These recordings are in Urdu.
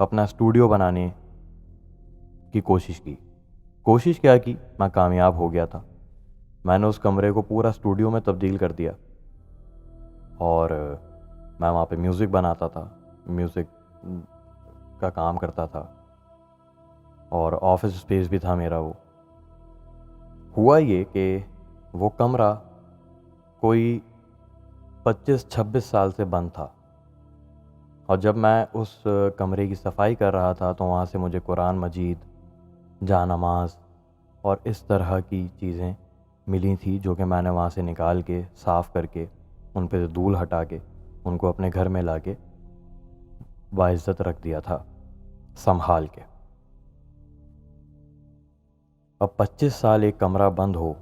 اپنا اسٹوڈیو بنانے کی کوشش کیا کی، میں کامیاب ہو گیا تھا۔ میں نے اس کمرے کو پورا اسٹوڈیو میں تبدیل کر دیا، اور میں وہاں پہ میوزک بناتا تھا، میوزک کا کام کرتا تھا، اور آفس اسپیس بھی تھا میرا وہ۔ ہوا یہ کہ وہ کمرہ کوئی 25-26 سال سے بند تھا، اور جب میں اس کمرے کی صفائی کر رہا تھا تو وہاں سے مجھے قرآن مجید، جا نماز اور اس طرح کی چیزیں ملی تھی، جو کہ میں نے وہاں سے نکال کے، صاف کر کے، ان پہ دھول ہٹا کے، ان کو اپنے گھر میں لا کے باعزت رکھ دیا تھا، سنبھال کے۔ اب 25 سال ایک کمرہ بند ہو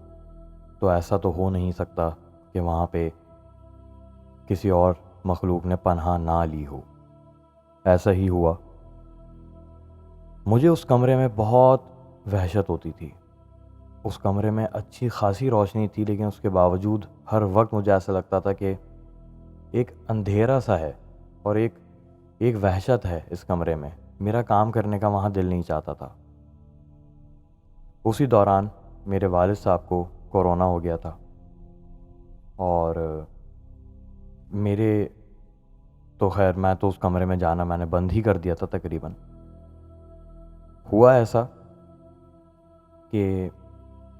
تو ایسا تو ہو نہیں سکتا کہ وہاں پہ کسی اور مخلوق نے پناہ نہ لی ہو۔ ایسا ہی ہوا۔ مجھے اس کمرے میں بہت وحشت ہوتی تھی۔ اس کمرے میں اچھی خاصی روشنی تھی، لیکن اس کے باوجود ہر وقت مجھے ایسا لگتا تھا کہ ایک اندھیرا سا ہے، اور ایک وحشت ہے اس کمرے میں۔ میرا کام کرنے کا وہاں دل نہیں چاہتا تھا۔ اسی دوران میرے والد صاحب کو کورونا ہو گیا تھا، اور میرے تو خیر میں تو اس کمرے میں جانا میں نے بند ہی کر دیا تھا تقریباً۔ ہوا ایسا کہ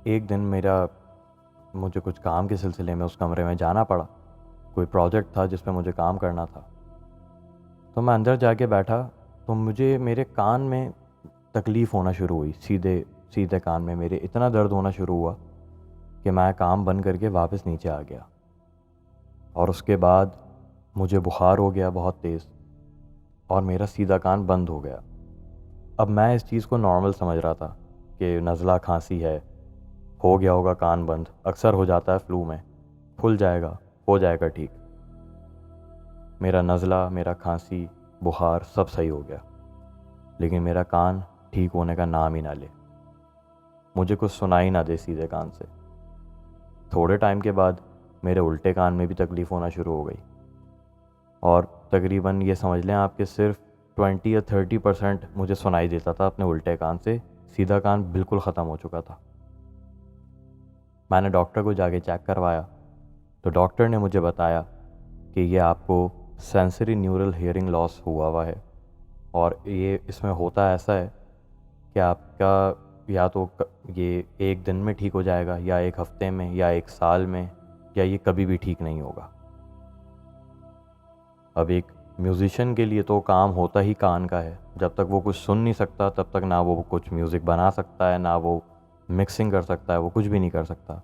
ایک دن مجھے کچھ کام کے سلسلے میں اس کمرے میں جانا پڑا، کوئی پروجیکٹ تھا جس پہ مجھے کام کرنا تھا۔ تو میں اندر جا کے بیٹھا تو میرے کان میں تکلیف ہونا شروع ہوئی، سیدھے کان میں میرے اتنا درد ہونا شروع ہوا کہ میں کام بند کر کے واپس نیچے آ گیا، اور اس کے بعد مجھے بخار ہو گیا بہت تیز، اور میرا سیدھا کان بند ہو گیا۔ اب میں اس چیز کو نارمل سمجھ رہا تھا کہ نزلہ کھانسی ہے، ہو گیا ہوگا کان بند، اکثر ہو جاتا ہے فلو میں، پھل جائے گا، ہو جائے گا ٹھیک۔ میرا نزلہ، میرا کھانسی، بخار سب صحیح ہو گیا، لیکن میرا کان ٹھیک ہونے کا نام ہی نہ لے، مجھے کچھ سنائی نہ دے سیدھے کان سے۔ تھوڑے ٹائم کے بعد میرے الٹے کان میں بھی تکلیف ہونا شروع ہو گئی، اور تقریباً یہ سمجھ لیں آپ کہ صرف 20 یا 30% مجھے سنائی دیتا تھا اپنے الٹے کان سے، سیدھا کان بالکل ختم ہو چکا تھا۔ میں نے ڈاکٹر کو جا کے چیک کروایا، تو ڈاکٹر نے مجھے بتایا کہ یہ آپ کو سینسری نیورل ہیئرنگ لاس ہوا ہے، اور اس میں ہوتا ایسا ہے کہ آپ کا یا تو یہ ایک دن میں ٹھیک ہو جائے گا، یا ایک ہفتے میں، یا ایک سال میں، یا یہ کبھی بھی ٹھیک نہیں ہوگا۔ اب ایک میوزیشین کے لیے تو کام ہوتا ہی کان کا ہے، جب تک وہ کچھ سن نہیں سکتا تب تک نہ وہ کچھ میوزک بنا سکتا ہے، نہ وہ مکسنگ کر سکتا ہے، وہ کچھ بھی نہیں کر سکتا۔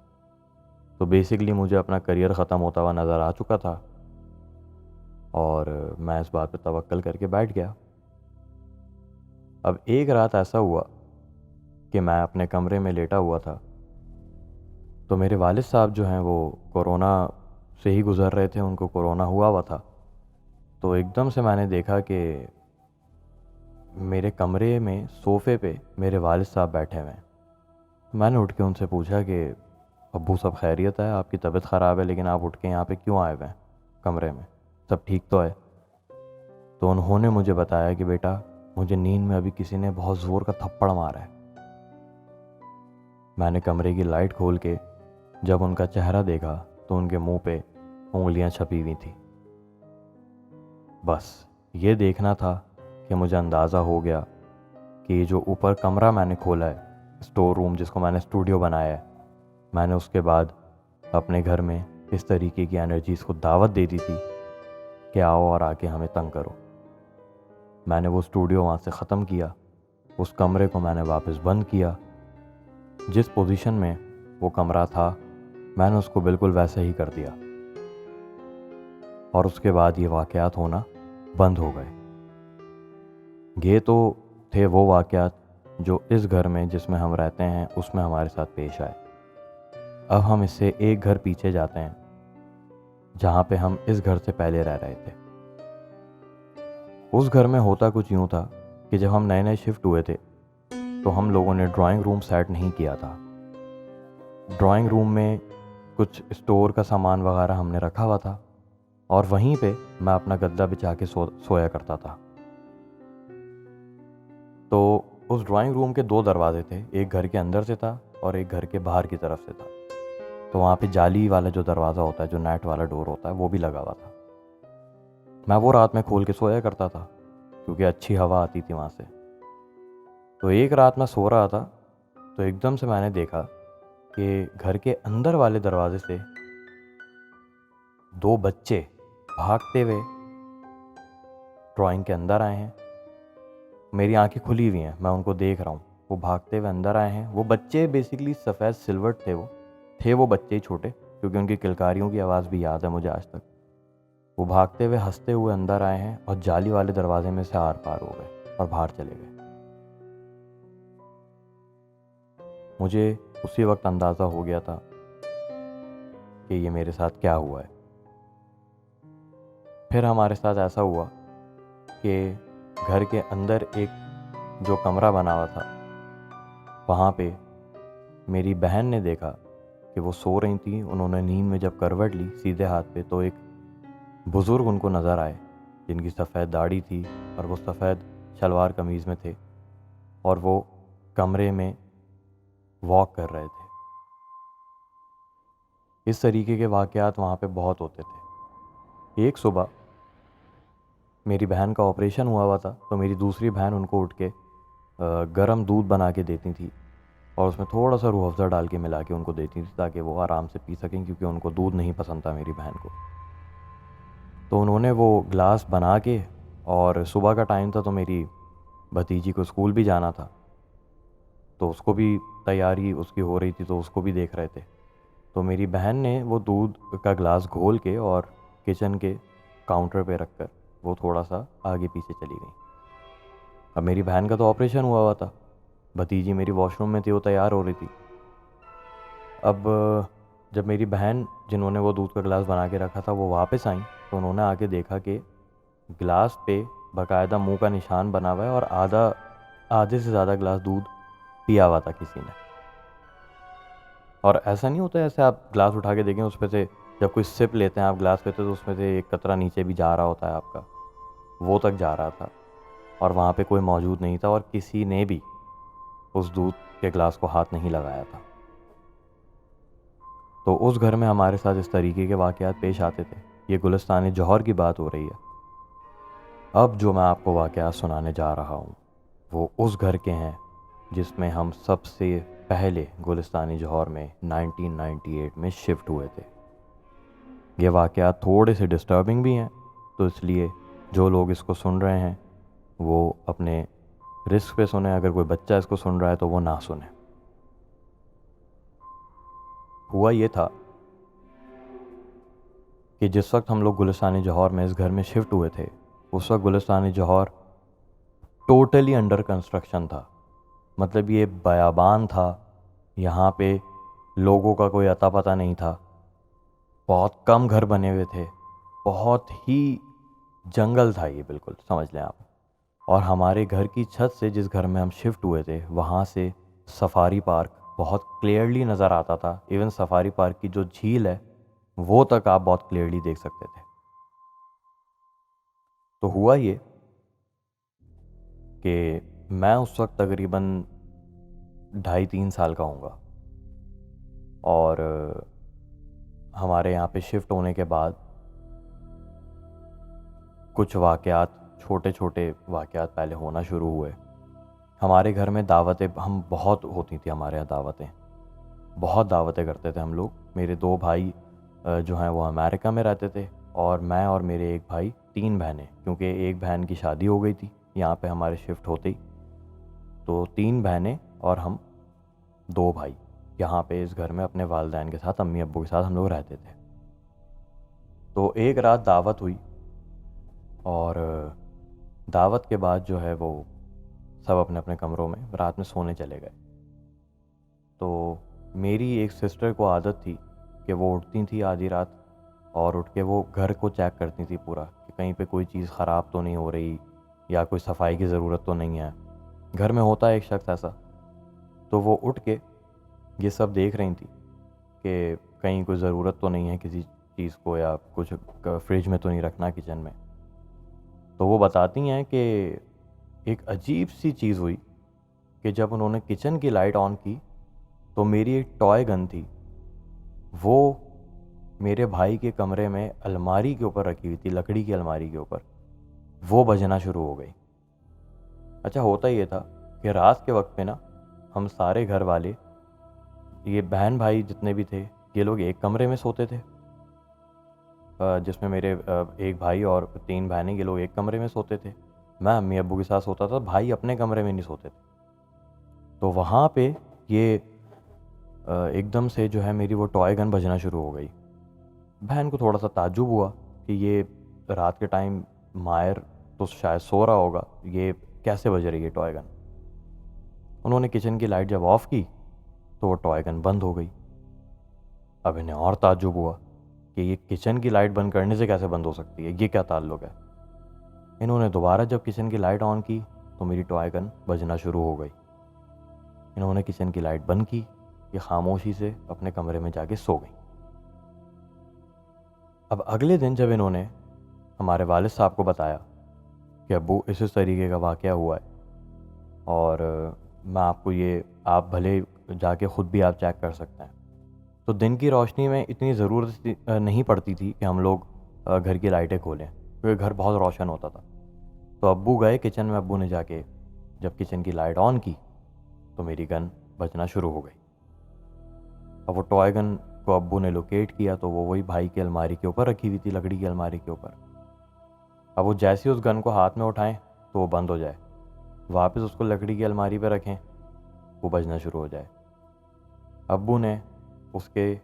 تو بیسکلی مجھے اپنا کریئر ختم ہوتا ہوا نظر آ چکا تھا، اور میں اس بات پہ توکل کر کے بیٹھ گیا۔ اب ایک رات ایسا ہوا کہ میں اپنے کمرے میں لیٹا ہوا تھا، تو میرے والد صاحب جو ہیں وہ کورونا سے ہی گزر رہے تھے، ان کو کورونا ہوا تھا۔ تو ایک دم سے میں نے دیکھا کہ میرے کمرے میں صوفے پہ میرے والد صاحب بیٹھے ہوئے ہیں۔ میں نے اٹھ کے ان سے پوچھا کہ ابو سب خیریت ہے؟ آپ کی طبیعت خراب ہے لیکن آپ اٹھ کے یہاں پہ کیوں آئے ہوئے ہیں کمرے میں؟ سب ٹھیک تو ہے؟ تو انہوں نے مجھے بتایا کہ بیٹا مجھے نیند میں ابھی کسی نے بہت زور کا تھپڑ مارا ہے۔ میں نے کمرے کی لائٹ کھول کے جب ان کا چہرہ دیکھا تو ان کے منہ پہ انگلیاں چھپی ہوئی تھیں۔ بس یہ دیکھنا تھا کہ مجھے اندازہ ہو گیا کہ یہ جو اوپر کمرہ میں نے کھولا ہے، اسٹور روم جس کو میں نے اسٹوڈیو بنایا ہے، میں نے اس کے بعد اپنے گھر میں اس طریقے کی انرجیز کو دعوت دے دی تھی کہ آؤ اور آ کے ہمیں تنگ کرو۔ میں نے وہ اسٹوڈیو وہاں سے ختم کیا، اس کمرے کو میں نے واپس بند کیا، جس پوزیشن میں وہ کمرہ تھا میں نے اس کو بالکل ویسا ہی کر دیا، اور اس کے بعد یہ واقعات ہونا بند ہو گئے۔ یہ تو تھے وہ واقعات جو اس گھر میں جس میں ہم رہتے ہیں اس میں ہمارے ساتھ پیش آئے۔ اب ہم اس سے ایک گھر پیچھے جاتے ہیں جہاں پہ ہم اس گھر سے پہلے رہ رہے تھے۔ اس گھر میں ہوتا کچھ یوں تھا کہ جب ہم نئے شفٹ ہوئے تھے تو ہم لوگوں نے ڈرائنگ روم سیٹ نہیں کیا تھا۔ ڈرائنگ روم میں کچھ اسٹور کا سامان وغیرہ ہم نے رکھا ہوا تھا، اور وہیں پہ میں اپنا گدا بچھا کے سویا کرتا تھا۔ تو اس ڈرائنگ روم کے 2 دروازے تھے، ایک گھر کے اندر سے تھا اور ایک گھر کے باہر کی طرف سے تھا. تو وہاں پہ جالی والا جو دروازہ ہوتا ہے، جو نیٹ والا ڈور ہوتا ہے، وہ بھی لگا ہوا تھا. میں وہ رات میں کھول کے سویا کرتا تھا کیونکہ اچھی ہوا آتی تھی وہاں سے. تو ایک رات میں سو رہا تھا تو ایک دم سے میں نے دیکھا کہ گھر کے اندر والے دروازے سے 2 بچے بھاگتے ہوئے ڈرائنگ کے اندر آئے ہیں. میری آنکھیں کھلی ہوئی ہیں، میں ان کو دیکھ رہا ہوں. وہ بھاگتے ہوئے اندر آئے ہیں. وہ بچے بیسیکلی سفید سلورٹ تھے وہ بچے ہی چھوٹے، کیونکہ ان کی کلکاریوں کی آواز بھی یاد ہے مجھے آج تک. وہ بھاگتے ہوئے ہنستے ہوئے اندر آئے ہیں اور جالی والے دروازے میں سے آر پار ہو گئے اور باہر چلے گئے. مجھے اسی وقت اندازہ ہو گیا تھا کہ یہ میرے ساتھ کیا ہوا ہے. پھر ہمارے ساتھ ایسا ہوا کہ گھر کے اندر ایک جو کمرہ بنا ہوا تھا، وہاں پہ میری بہن نے دیکھا کہ وہ سو رہی تھیں. انہوں نے نیند میں جب کروٹ لی سیدھے ہاتھ پہ، تو ایک بزرگ ان کو نظر آئے جن کی سفید داڑھی تھی اور وہ سفید شلوار قمیض میں تھے اور وہ کمرے میں واک کر رہے تھے. اس طریقے کے واقعات وہاں پہ بہت ہوتے تھے. ایک صبح میری بہن کا آپریشن ہوا تھا، تو میری دوسری بہن ان کو اٹھ کے گرم دودھ بنا کے دیتی تھی اور اس میں تھوڑا سا روح افزا ڈال کے ملا کے ان کو دیتی تھی تاکہ وہ آرام سے پی سکیں، کیونکہ ان کو دودھ نہیں پسند تھا میری بہن کو. تو انہوں نے وہ گلاس بنا کے، اور صبح کا ٹائم تھا تو میری بھتیجی کو اسکول بھی جانا تھا، تو اس کو بھی تیاری اس کی ہو رہی تھی، تو اس کو بھی دیکھ رہے تھے. تو میری بہن نے وہ دودھ کا گلاس گھول کے اور کچن کے کاؤنٹر پہ رکھ کر وہ تھوڑا سا آگے پیچھے چلی گئی. اب میری بہن کا تو آپریشن ہوا تھا، بھتیجی میری واش روم میں تھی، وہ تیار ہو رہی تھی. اب جب میری بہن جنہوں نے وہ دودھ کا گلاس بنا کے رکھا تھا وہ واپس آئیں، تو انہوں نے آ کے دیکھا کہ گلاس پہ باقاعدہ منہ کا نشان بنا ہوا ہے اور آدھے سے زیادہ گلاس دودھ پیا ہوا تھا کسی نے. اور ایسا نہیں ہوتا ایسے آپ گلاس اٹھا کے دیکھیں، اس میں سے جب کوئی سپ لیتے ہیں آپ گلاس پیتے تو اس میں سے ایک قطرہ نیچے بھی جا رہا ہوتا ہے آپ کا، وہ تک جا رہا تھا اور وہاں پہ کوئی موجود نہیں تھا اور کسی نے بھی اس دودھ کے گلاس کو ہاتھ نہیں لگایا تھا. تو اس گھر میں ہمارے ساتھ اس طریقے کے واقعات پیش آتے تھے. یہ گلستان جوہر کی بات ہو رہی ہے. اب جو میں آپ کو واقعات سنانے جا رہا ہوں وہ اس گھر کے ہیں جس میں ہم سب سے پہلے گلستان جوہر میں 1998 میں شفٹ ہوئے تھے. یہ واقعات تھوڑے سے ڈسٹربنگ بھی ہیں، تو اس لیے جو لوگ اس کو سن رہے ہیں وہ اپنے رسک پہ سنیں. اگر کوئی بچہ اس کو سن رہا ہے تو وہ نہ سنیں. ہوا یہ تھا کہ جس وقت ہم لوگ گلستان جوہر میں اس گھر میں شفٹ ہوئے تھے، اس وقت گلستان جوہر ٹوٹلی انڈر کنسٹرکشن تھا. مطلب یہ بیابان تھا، یہاں پہ لوگوں کا کوئی اتا پتہ نہیں تھا. بہت کم گھر بنے ہوئے تھے، بہت ہی جنگل تھا یہ، بالکل سمجھ لیں آپ. اور ہمارے گھر کی چھت سے جس گھر میں ہم شفٹ ہوئے تھے وہاں سے سفاری پارک بہت کلیئرلی نظر آتا تھا. ایون سفاری پارک کی جو جھیل ہے وہ تک آپ بہت کلیئرلی دیکھ سکتے تھے. تو ہوا یہ کہ میں اس وقت تقریباً 2.5-3 سال کا ہوں گا، اور ہمارے یہاں پہ شفٹ ہونے کے بعد کچھ واقعات، چھوٹے چھوٹے واقعات پہلے ہونا شروع ہوئے. ہمارے گھر میں دعوتیں ہم بہت ہوتی تھیں، ہمارے یہاں دعوتیں بہت دعوتیں کرتے تھے ہم لوگ. میرے 2 بھائی جو ہیں وہ امریکہ میں رہتے تھے، اور میں اور میرے ایک بھائی، 3 بہنیں، کیونکہ ایک بہن کی شادی ہو گئی تھی یہاں پہ ہمارے شفٹ ہوتے ہی. تو 3 بہنیں اور ہم 2 بھائی یہاں پہ اس گھر میں اپنے والدین کے ساتھ، امی ابو کے ساتھ ہم لوگ رہتے تھے. تو ایک رات دعوت ہوئی، اور دعوت کے بعد جو ہے وہ سب اپنے اپنے کمروں میں رات میں سونے چلے گئے. تو میری ایک سسٹر کو عادت تھی کہ وہ اٹھتی تھی آدھی رات اور اٹھ کے وہ گھر کو چیک کرتی تھی پورا، کہ کہیں پہ کوئی چیز خراب تو نہیں ہو رہی یا کوئی صفائی کی ضرورت تو نہیں ہے. گھر میں ہوتا ہے ایک شخص ایسا. تو وہ اٹھ کے یہ سب دیکھ رہی تھی کہ کہیں کوئی ضرورت تو نہیں ہے کسی چیز کو، یا کچھ فریج میں تو نہیں رکھنا کچن میں. تو وہ بتاتی ہیں کہ ایک عجیب سی چیز ہوئی کہ جب انہوں نے کچن کی لائٹ آن کی تو میری ایک ٹوائے گن تھی، وہ میرے بھائی کے کمرے میں الماری کے اوپر رکھی ہوئی تھی، لکڑی کی الماری کے اوپر، وہ بجنا شروع ہو گئی۔ اچھا ہوتا یہ تھا کہ رات کے وقت پہ نا ہم سارے گھر والے، یہ بہن بھائی جتنے بھی تھے، یہ لوگ ایک کمرے میں سوتے تھے، جس میں میرے ایک بھائی اور 3 بہنیں، یہ لوگ ایک کمرے میں سوتے تھے۔ میں امی ابو کے ساتھ سوتا تھا، بھائی اپنے کمرے میں نہیں سوتے تھے۔ تو وہاں پہ یہ ایک دم سے جو ہے میری وہ ٹوائے گن بجنا شروع ہو گئی۔ بہن کو تھوڑا سا تعجب ہوا کہ یہ رات کے ٹائم ماہر تو شاید سو رہا ہوگا، یہ کیسے بج رہی ہے ٹوائے گن۔ انہوں نے کچن کی لائٹ جب آف کی تو وہ ٹوائے گن بند ہو گئی۔ اب انہیں اور تعجب ہوا کہ یہ کچن کی لائٹ بند کرنے سے کیسے بند ہو سکتی ہے، یہ کیا تعلق ہے۔ انہوں نے دوبارہ جب کچن کی لائٹ آن کی تو میری ٹوائے گن بجنا شروع ہو گئی۔ انہوں نے کچن کی لائٹ بند کی، یہ خاموشی سے اپنے کمرے میں جا کے سو گئی۔ اب اگلے دن جب انہوں نے ہمارے والد صاحب کو بتایا کہ ابو اس طریقے کا واقعہ ہوا ہے، اور میں آپ کو یہ، آپ بھلے جا کے خود بھی آپ چیک کر سکتے ہیں، تو دن کی روشنی میں اتنی ضرورت نہیں پڑتی تھی کہ ہم لوگ گھر کی لائٹیں کھولیں، کیونکہ گھر بہت روشن ہوتا تھا۔ تو ابو گئے کچن میں، ابو نے جا کے جب کچن کی لائٹ آن کی تو میری گن بجنا شروع ہو گئی۔ اب وہ ٹوائے گن کو ابو نے لوکیٹ کیا تو وہ وہی بھائی کی الماری کے اوپر رکھی ہوئی تھی، لکڑی کی الماری کے اوپر۔ اب وہ جیسے اس گن کو ہاتھ میں اٹھائیں تو وہ بند ہو جائے، واپس اس کو لکڑی کی الماری پہ رکھیں وہ بجنا شروع ہو جائے۔ ابو نے اس کے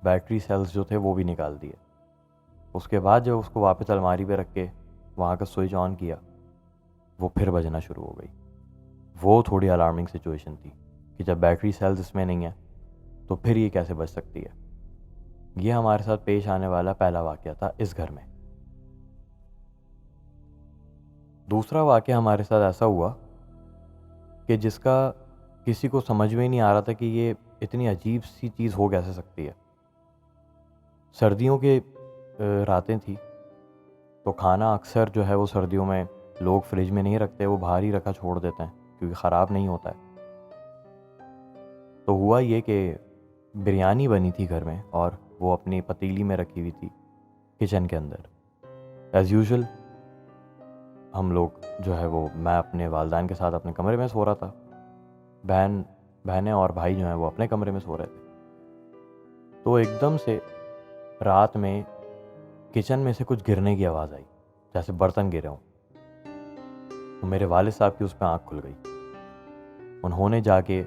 بیٹری سیلز جو تھے وہ بھی نکال دیے۔ اس کے بعد جب اس کو واپس الماری پہ رکھ کے وہاں کا سوئچ آن کیا، وہ پھر بجنا شروع ہو گئی۔ وہ تھوڑی الارمنگ سچویشن تھی کہ جب بیٹری سیلز اس میں نہیں ہیں تو پھر یہ کیسے بج سکتی ہے۔ یہ ہمارے ساتھ پیش آنے والا پہلا واقعہ تھا اس گھر میں۔ دوسرا واقعہ ہمارے ساتھ ایسا ہوا کہ جس کا کسی کو سمجھ میں ہی نہیں آ رہا تھا کہ یہ اتنی عجیب سی چیز ہو کیسے سکتی ہے۔ سردیوں کے راتیں تھی تو کھانا اکثر جو ہے وہ سردیوں میں لوگ فریج میں نہیں رکھتے، وہ باہر ہی رکھا چھوڑ دیتے ہیں کیونکہ خراب نہیں ہوتا ہے۔ تو ہوا یہ کہ بریانی بنی تھی گھر میں، اور وہ اپنی پتیلی میں رکھی ہوئی تھی کچن کے اندر۔ ایز یوزول ہم لوگ جو ہے وہ، میں اپنے والدین کے ساتھ اپنے کمرے میں سو رہا تھا، بہنیں اور بھائی جو ہیں وہ اپنے کمرے میں سو رہے تھے۔ تو ایک دم سے رات میں کچن میں سے کچھ گرنے کی آواز آئی، جیسے برتن گرے ہوں۔ تو میرے والد صاحب کی اس پہ آنکھ کھل گئی۔ انہوں نے جا کے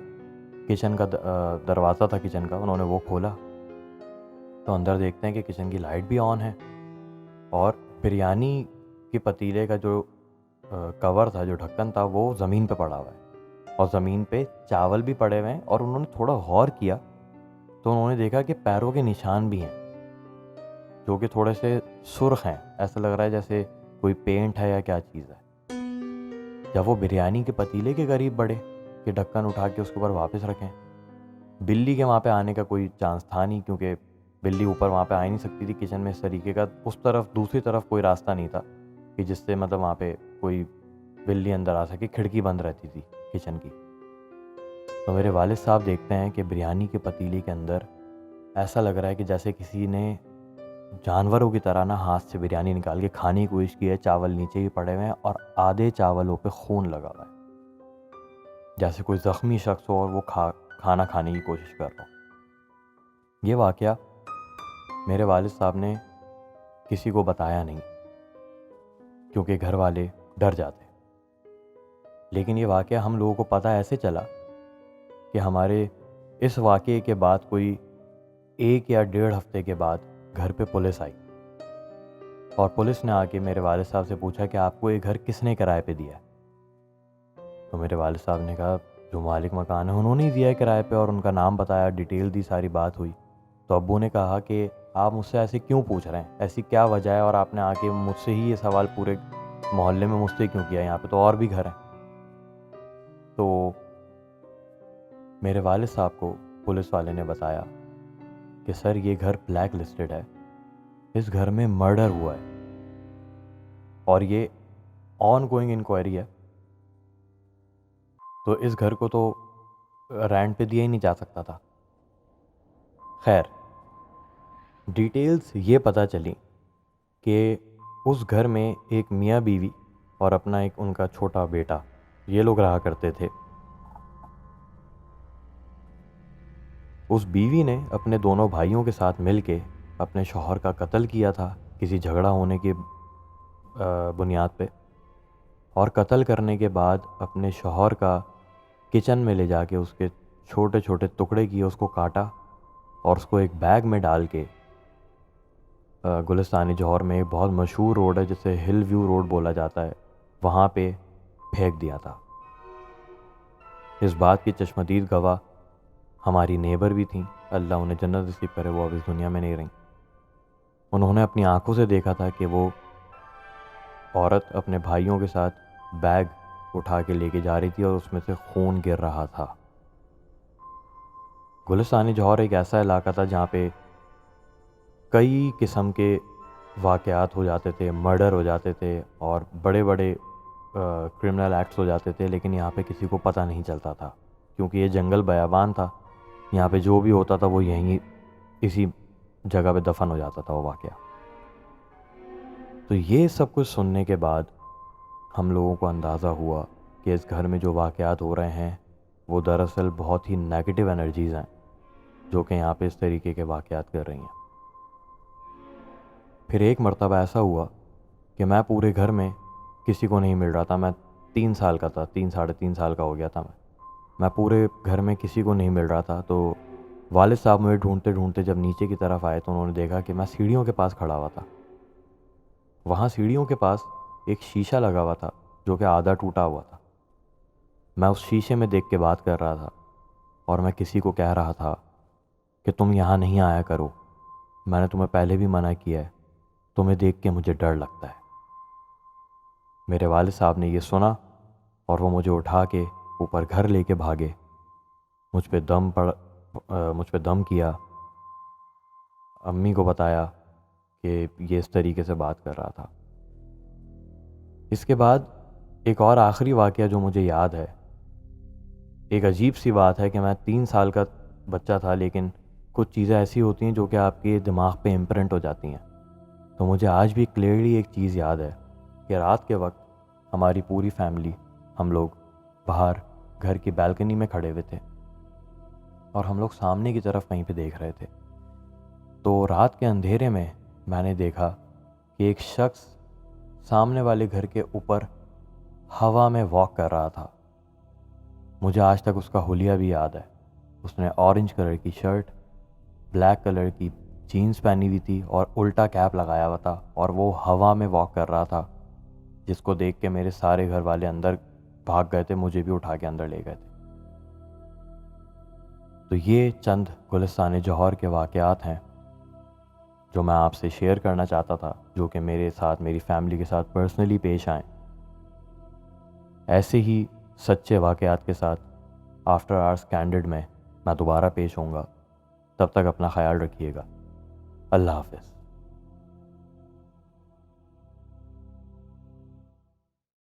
کچن کا دروازہ تھا کچن کا، انہوں نے وہ کھولا تو اندر دیکھتے ہیں کہ کچن کی لائٹ بھی آن ہے، اور بریانی کے پتیلے کا جو کور تھا، جو ڈھکن تھا، وہ زمین پہ پڑا ہوا ہے، اور زمین پہ چاول بھی پڑے ہوئے ہیں۔ اور انہوں نے تھوڑا غور کیا تو انہوں نے دیکھا کہ پیروں کے نشان بھی ہیں جو کہ تھوڑے سے سرخ ہیں، ایسا لگ رہا ہے جیسے کوئی پینٹ ہے یا کیا چیز ہے۔ جب وہ بریانی کے پتیلے کے قریب بڑھے کہ ڈھکن اٹھا کے اس کے اوپر واپس رکھیں، بلی کے وہاں پہ آنے کا کوئی چانس تھا نہیں، کیونکہ بلی اوپر وہاں پہ آ نہیں سکتی تھی کچن میں اس طریقے کا، اس طرف دوسری طرف کوئی راستہ نہیں تھا کہ جس سے مطلب وہاں پہ کوئی بلی اندر آ سکے، کھڑکی بند رہتی تھی کچن کی۔ تو میرے والد صاحب دیکھتے ہیں کہ بریانی کے پتیلے کے اندر ایسا لگ رہا ہے کہ جیسے کسی نے جانوروں کی طرح ہاتھ سے بریانی نکال کے کھانے کی کوشش کی ہے، چاول نیچے ہی پڑے ہوئے ہیں اور آدھے چاولوں پہ خون لگا ہوا ہے، جیسے کوئی زخمی شخص ہو اور وہ کھانا کھانے کی کوشش کر رہا ہو۔ یہ واقعہ میرے والد صاحب نے کسی کو بتایا نہیں کیونکہ گھر والے ڈر جاتے، لیکن یہ واقعہ ہم لوگوں کو پتہ ایسے چلا کہ ہمارے اس واقعے کے بعد کوئی 1 یا 1.5 ہفتے کے بعد گھر پہ پولیس آئی، اور پولیس نے آ کے میرے والد صاحب سے پوچھا کہ آپ کو یہ گھر کس نے کرائے پہ دیا ہے؟ تو میرے والد صاحب نے کہا جو مالک مکان ہے انہوں نے ہی دیا ہے کرائے پہ، اور ان کا نام بتایا، ڈیٹیل دی، ساری بات ہوئی۔ تو ابو نے کہا کہ آپ مجھ سے ایسے کیوں پوچھ رہے ہیں، ایسی کیا وجہ ہے، اور آپ نے آ کے مجھ سے ہی یہ سوال پورے محلے میں مجھ سے کیوں کیا، یہاں پہ تو اور بھی گھر ہیں۔ تو میرے والد صاحب کو پولیس والے نے بتایا کہ سر یہ گھر بلیک لسٹڈ ہے، اس گھر میں مرڈر ہوا ہے، اور یہ آن گوئنگ انکوائری ہے، تو اس گھر کو تو رینٹ پہ دیا ہی نہیں جا سکتا تھا۔ خیر، ڈیٹیلز یہ پتہ چلی کہ اس گھر میں ایک میاں بیوی اور اپنا ایک ان کا چھوٹا بیٹا یہ لوگ رہا کرتے تھے۔ اس بیوی نے اپنے دونوں بھائیوں کے ساتھ مل کے اپنے شوہر کا قتل کیا تھا کسی جھگڑا ہونے کی بنیاد پہ، اور قتل کرنے کے بعد اپنے شوہر کا کچن میں لے جا کے اس کے چھوٹے چھوٹے ٹکڑے کیے، اس کو کاٹا اور اس کو ایک بیگ میں ڈال کے گلستان جوہر میں ایک بہت مشہور روڈ ہے جسے ہل ویو روڈ بولا جاتا ہے، وہاں پہ پھینک دیا تھا۔ اس بات کی چشمدید گواہ ہماری نیبر بھی تھیں، اللہ انہیں جنت نصیب کرے، وہ اب اس دنیا میں نہیں رہیں۔ انہوں نے اپنی آنکھوں سے دیکھا تھا کہ وہ عورت اپنے بھائیوں کے ساتھ بیگ اٹھا کے لے کے جا رہی تھی اور اس میں سے خون گر رہا تھا۔ گلستان جوہر ایک ایسا علاقہ تھا جہاں پہ کئی قسم کے واقعات ہو جاتے تھے، مرڈر ہو جاتے تھے اور بڑے بڑے کرمنل ایکٹس ہو جاتے تھے، لیکن یہاں پہ کسی کو پتہ نہیں چلتا تھا کیونکہ یہ جنگل بیابان تھا۔ یہاں پہ جو بھی ہوتا تھا وہ یہیں اسی جگہ پہ دفن ہو جاتا تھا وہ واقعہ۔ تو یہ سب کچھ سننے کے بعد ہم لوگوں کو اندازہ ہوا کہ اس گھر میں جو واقعات ہو رہے ہیں وہ دراصل بہت ہی نیگیٹو انرجیز ہیں جو کہ یہاں پہ اس طریقے کے واقعات کر رہی ہیں۔ پھر ایک مرتبہ ایسا ہوا کہ میں پورے گھر میں کسی کو نہیں مل رہا تھا، میں 3 سال کا تھا، 3 ساڑھے 3 سال کا ہو گیا تھا میں پورے گھر میں کسی کو نہیں مل رہا تھا۔ تو والد صاحب مجھے ڈھونڈتے ڈھونڈتے جب نیچے کی طرف آئے تو انہوں نے دیکھا کہ میں سیڑھیوں کے پاس کھڑا ہوا تھا۔ وہاں سیڑھیوں کے پاس ایک شیشہ لگا ہوا تھا جو کہ آدھا ٹوٹا ہوا تھا۔ میں اس شیشے میں دیکھ کے بات کر رہا تھا اور میں کسی کو کہہ رہا تھا کہ تم یہاں نہیں آیا کرو، میں نے تمہیں پہلے بھی منع کیا ہے، تمہیں دیکھ کے مجھے ڈر لگتا ہے۔ میرے والد صاحب نے یہ سنا اور وہ مجھے اٹھا کے اوپر گھر لے کے بھاگے، مجھ پہ دم کیا، امی کو بتایا کہ یہ اس طریقے سے بات کر رہا تھا۔ اس کے بعد ایک اور آخری واقعہ جو مجھے یاد ہے، ایک عجیب سی بات ہے کہ میں 3 سال کا بچہ تھا، لیکن کچھ چیزیں ایسی ہوتی ہیں جو کہ آپ کے دماغ پہ امپرنٹ ہو جاتی ہیں۔ تو مجھے آج بھی کلیئرلی ایک چیز یاد ہے کہ رات کے وقت ہماری پوری فیملی، ہم لوگ باہر گھر کی بالکنی میں کھڑے ہوئے تھے اور ہم لوگ سامنے کی طرف کہیں پہ دیکھ رہے تھے۔ تو رات کے اندھیرے میں میں نے دیکھا کہ ایک شخص سامنے والے گھر کے اوپر ہوا میں واک کر رہا تھا۔ مجھے آج تک اس کا حلیہ بھی یاد ہے۔ اس نے اورنج کلر کی شرٹ، بلیک کلر کی جینز پہنی ہوئی تھی اور الٹا کیپ لگایا ہوا تھا، اور وہ ہوا میں واک کر رہا تھا، جس کو دیکھ کے میرے سارے گھر والے اندر بھاگ گئے تھے، مجھے بھی اٹھا کے اندر لے گئے تھے۔ تو یہ چند گلستان جوہر کے واقعات ہیں جو میں آپ سے شیئر کرنا چاہتا تھا، جو کہ میرے ساتھ، میری فیملی کے ساتھ پرسنلی پیش آئیں۔ ایسے ہی سچے واقعات کے ساتھ آفٹر آورس کینڈڈ میں دوبارہ پیش ہوں گا۔ تب تک اپنا خیال رکھیے گا۔ اللہ حافظ۔